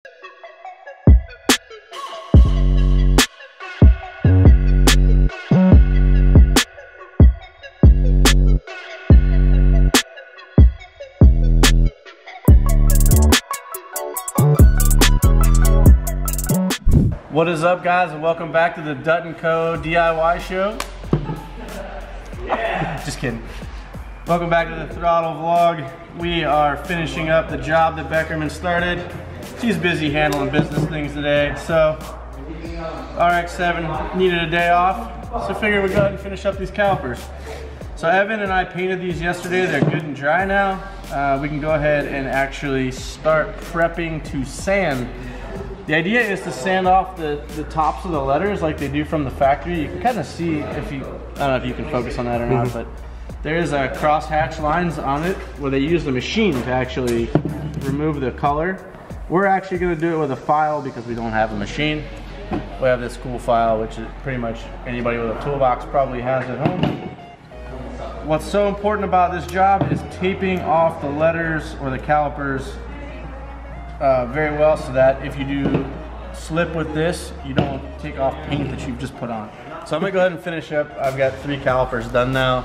What is up, guys, and welcome back to the Dut & Co. DIY show. Yeah. Just kidding. Welcome back to the throtl vlog. We are finishing up the job that Beckerman started. She's busy handling business things today, so RX-7 needed a day off, so figured we'd go ahead and finish up these calipers. So Evan and I painted these yesterday. They're good and dry now. We can go ahead and actually start prepping to sand. The idea is to sand off the tops of the letters like they do from the factory. You can kind of see if you, I don't know if you can focus on that or not, but there is a cross-hatch lines on it where they use the machine to actually remove the color. We're actually going to do it with a file because we don't have a machine. We have this cool file, which is pretty much anybody with a toolbox probably has at home. What's so important about this job is taping off the letters or the calipers very well, so that if you do slip with this, you don't take off paint that you've just put on. So I'm gonna go ahead and finish up. I've got 3 calipers done now.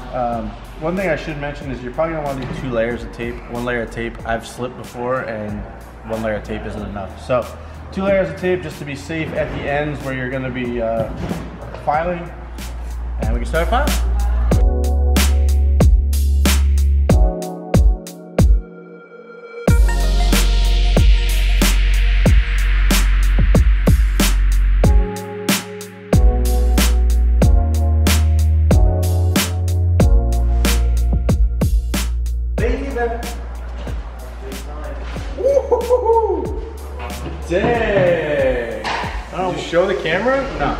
One thing I should mention is you're probably gonna want to do 2 layers of tape. 1 layer of tape, I've slipped before, and 1 layer of tape isn't enough. So 2 layers of tape just to be safe at the ends where you're gonna be filing, and we can start filing. Dang! Did you show the camera? No,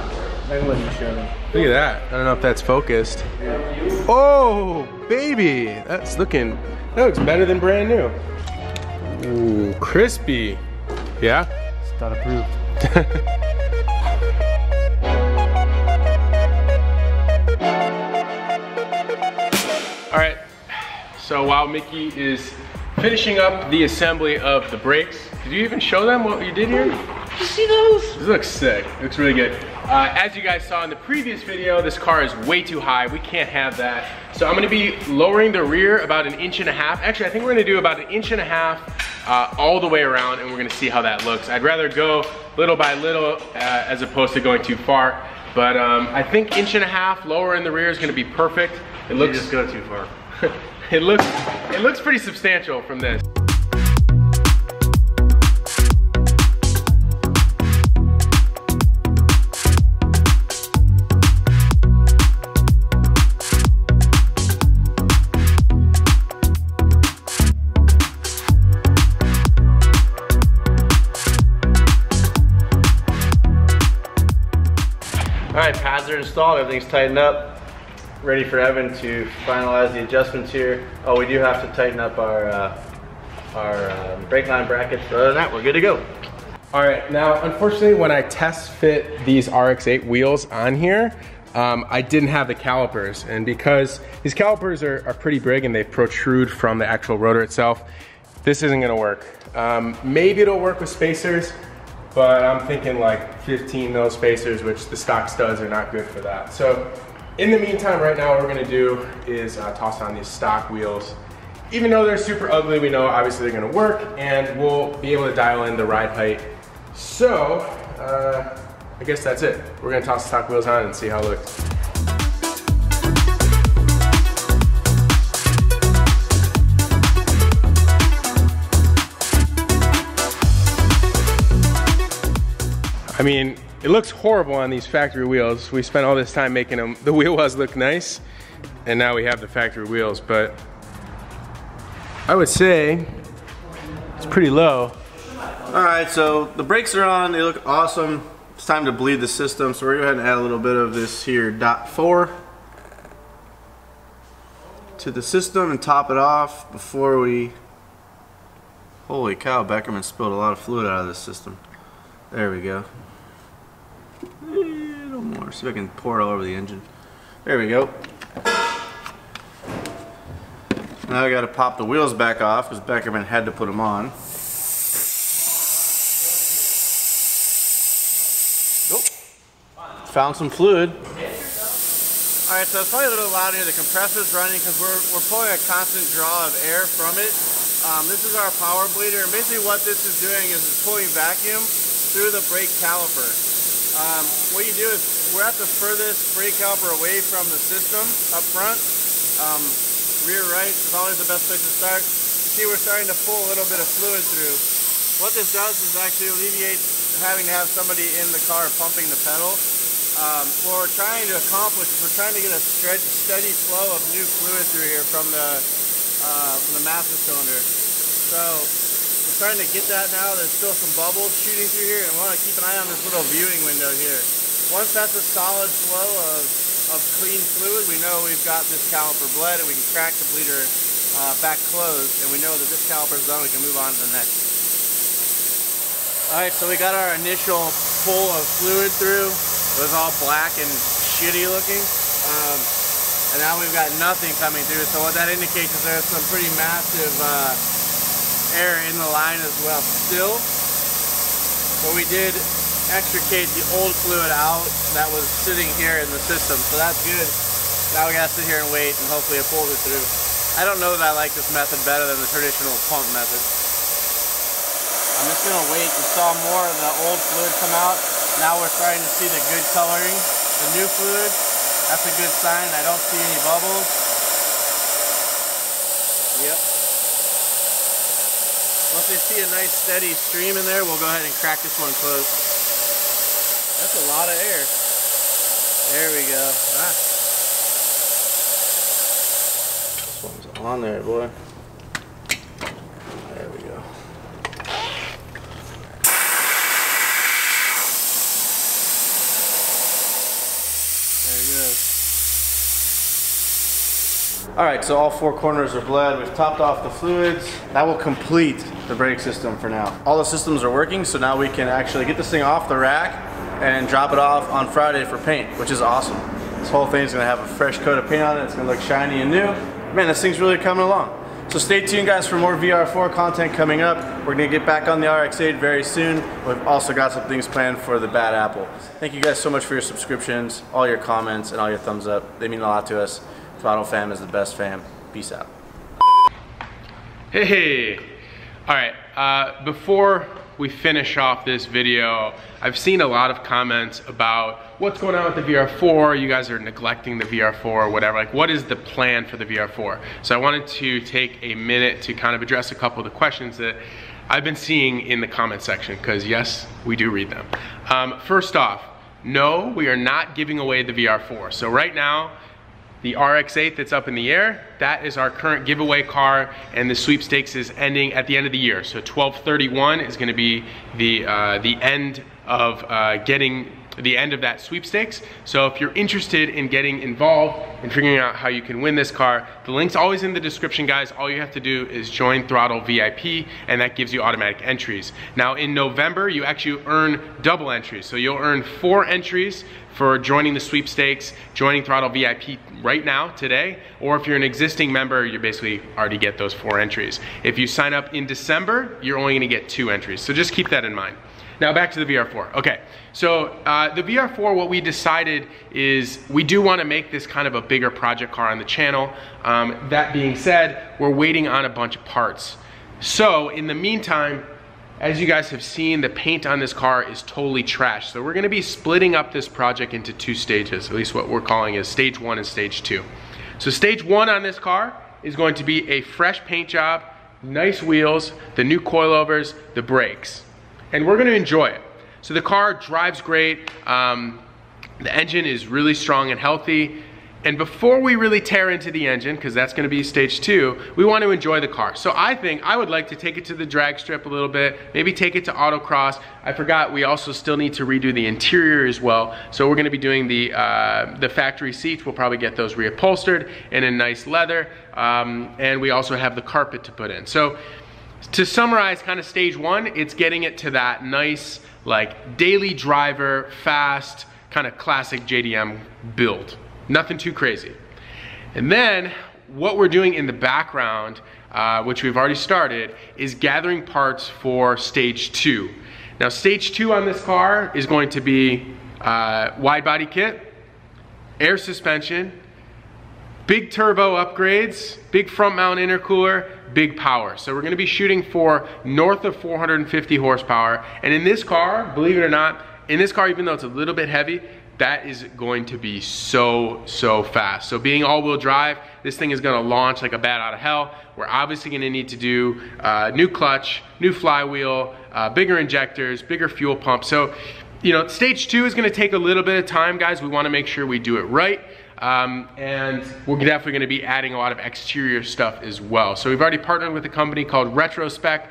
I can let you show them. Look at that. I don't know if that's focused. Oh, baby! That looks better than brand new. Ooh, crispy. Yeah? Stud approved. All right, so while Mickey is finishing up the assembly of the brakes, did you even show them what you did here? Did you see those? This looks sick. It looks really good. As you guys saw in the previous video, this car is way too high. We can't have that. So I'm gonna be lowering the rear about 1.5 inches. Actually, I think we're gonna do about 1.5 inches all the way around, and we're gonna see how that looks. I'd rather go little by little as opposed to going too far. But I think 1.5 inches lower in the rear is gonna be perfect. It looks, you just go too far. it looks pretty substantial from this. All right, pads are installed, everything's tightened up. Ready for Evan to finalize the adjustments here. Oh, we do have to tighten up our brake line brackets, but other than that, we're good to go. All right, now, unfortunately, when I test fit these RX-8 wheels on here, I didn't have the calipers, and because these calipers are pretty big and they protrude from the actual rotor itself, this isn't gonna work. Maybe it'll work with spacers, but I'm thinking like 15 mil spacers, which the stock studs are not good for that. So in the meantime, right now, what we're gonna do is toss on these stock wheels. Even though they're super ugly, we know obviously they're gonna work, and we'll be able to dial in the ride height. So, I guess that's it. We're gonna toss the stock wheels on and see how it looks. I mean, it looks horrible on these factory wheels. We spent all this time making them, the wheel wells look nice, and now we have the factory wheels, but I would say it's pretty low. All right, so the brakes are on, they look awesome. It's time to bleed the system, so we're gonna go ahead and add a little bit of this here .4 to the system and top it off before we, holy cow, Beckerman spilled a lot of fluid out of this system. There we go. A little more, see if I can pour it all over the engine. There we go. Now I gotta pop the wheels back off because Beckerman had to put them on. found some fluid. All right, so it's probably a little loud here. The compressor's running because we're pulling a constant draw of air from it. This is our power bleeder, and basically what this is doing is it's pulling vacuum through the brake caliper. What you do is, we're at the furthest brake caliper away from the system up front. Rear right is always the best place to start. See, we're starting to pull a little bit of fluid through. What this does is actually alleviate having to have somebody in the car pumping the pedal. What we're trying to accomplish is we're trying to get a steady flow of new fluid through here from the master cylinder. So we're starting to get that now. There's still some bubbles shooting through here, and we want to keep an eye on this little viewing window here. Once that's a solid flow of clean fluid, we know we've got this caliper bled, and we can crack the bleeder back closed, and we know that this caliper is done. We can move on to the next. All right, so we got our initial pull of fluid through. It was all black and shitty looking. And now we've got nothing coming through. So what that indicates is there's some pretty massive air in the line as well still. But we did extricate the old fluid out that was sitting here in the system. So that's good. Now we gotta sit here and wait, and hopefully it pulls it through. I don't know that I like this method better than the traditional pump method. I'm just gonna wait. We saw more of the old fluid come out. Now we're starting to see the good coloring, the new fluid. That's a good sign. I don't see any bubbles. Yep. Once we see a nice steady stream in there, we'll go ahead and crack this one closed. That's a lot of air. There we go. Ah. This one's on there, boy. There we go. All right, so all four corners are bled. We've topped off the fluids. That will complete the brake system for now. All the systems are working, so now we can actually get this thing off the rack and drop it off on Friday for paint, which is awesome. This whole thing's gonna have a fresh coat of paint on it. It's gonna look shiny and new. Man, this thing's really coming along. So stay tuned, guys, for more VR-4 content coming up. We're gonna get back on the RX-8 very soon. We've also got some things planned for the Bad Apple. Thank you guys so much for your subscriptions, all your comments, and all your thumbs up. They mean a lot to us. Throtl fam is the best fam. Peace out. Hey. All right, before we finish off this video, I've seen a lot of comments about what's going on with the VR-4. You guys are neglecting the VR-4 or whatever. Like, what is the plan for the VR-4? So I wanted to take a minute to kind of address a couple of the questions that I've been seeing in the comment section, because yes, we do read them. First off, no, we are not giving away the VR-4. So right now, the RX-8 that's up in the air, that is our current giveaway car, and the sweepstakes is ending at the end of the year. So 12/31 is gonna be the end of the end of that sweepstakes. So if you're interested in getting involved and figuring out how you can win this car, the link's always in the description, guys. All you have to do is join throtlVIP, and that gives you automatic entries. Now in November, you actually earn double entries. So you'll earn 4 entries for joining the sweepstakes, joining throtlVIP right now, today, or if you're an existing member, you basically already get those 4 entries. If you sign up in December, you're only gonna get 2 entries. So just keep that in mind. Now back to the VR-4. Okay, so the VR-4, what we decided is we do want to make this kind of a bigger project car on the channel. That being said, we're waiting on a bunch of parts. So in the meantime, as you guys have seen, the paint on this car is totally trashed. So we're going to be splitting up this project into 2 stages, at least what we're calling is stage 1 and stage 2. So stage 1 on this car is going to be a fresh paint job, nice wheels, the new coilovers, the brakes. And we're gonna enjoy it. So the car drives great. The engine is really strong and healthy. And before we really tear into the engine, because that's gonna be stage 2, we want to enjoy the car. So I think I would like to take it to the drag strip a little bit, maybe take it to autocross. I forgot we also still need to redo the interior as well. So we're gonna be doing the factory seats. We'll probably get those reupholstered in a nice leather. And we also have the carpet to put in. So to summarize kind of stage 1, it's getting it to that nice, like daily driver, fast, kind of classic JDM build. Nothing too crazy. And then what we're doing in the background, which we've already started, is gathering parts for stage 2. Now stage 2 on this car is going to be wide body kit, air suspension, big turbo upgrades, big front mount intercooler, big power. So we're gonna be shooting for north of 450 horsepower. And in this car, believe it or not, in this car, even though it's a little bit heavy, that is going to be so fast. So being all-wheel drive, this thing is gonna launch like a bat out of hell. We're obviously gonna need to do new clutch, new flywheel, bigger injectors, bigger fuel pump. So, you know, stage 2 is gonna take a little bit of time, guys. We wanna make sure we do it right. And we're definitely gonna be adding a lot of exterior stuff as well. So we've already partnered with a company called Retrospec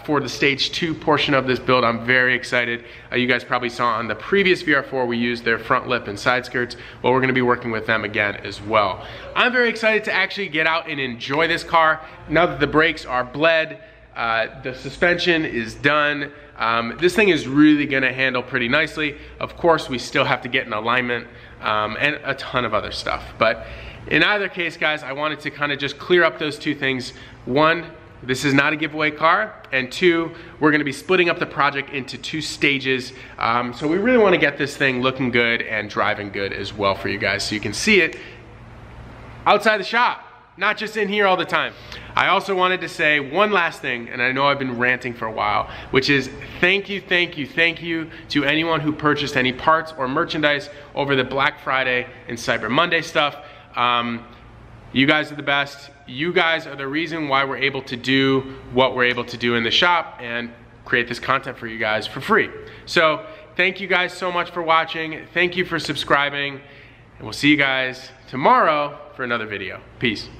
for the stage 2 portion of this build. I'm very excited. You guys probably saw on the previous VR-4, we used their front lip and side skirts. Well, we're gonna be working with them again as well. I'm very excited to actually get out and enjoy this car. Now that the brakes are bled, the suspension is done. This thing is really gonna handle pretty nicely. Of course, we still have to get in alignment and a ton of other stuff. But in either case, guys, I wanted to kind of just clear up those two things. One, this is not a giveaway car, and two, we're gonna be splitting up the project into 2 stages. So we really wanna get this thing looking good and driving good as well for you guys, so you can see it outside the shop, not just in here all the time. I also wanted to say one last thing, and I know I've been ranting for a while, which is thank you to anyone who purchased any parts or merchandise over the Black Friday and Cyber Monday stuff. You guys are the best. You guys are the reason why we're able to do what we're able to do in the shop and create this content for you guys for free. So thank you guys so much for watching. Thank you for subscribing, and we'll see you guys tomorrow for another video. Peace.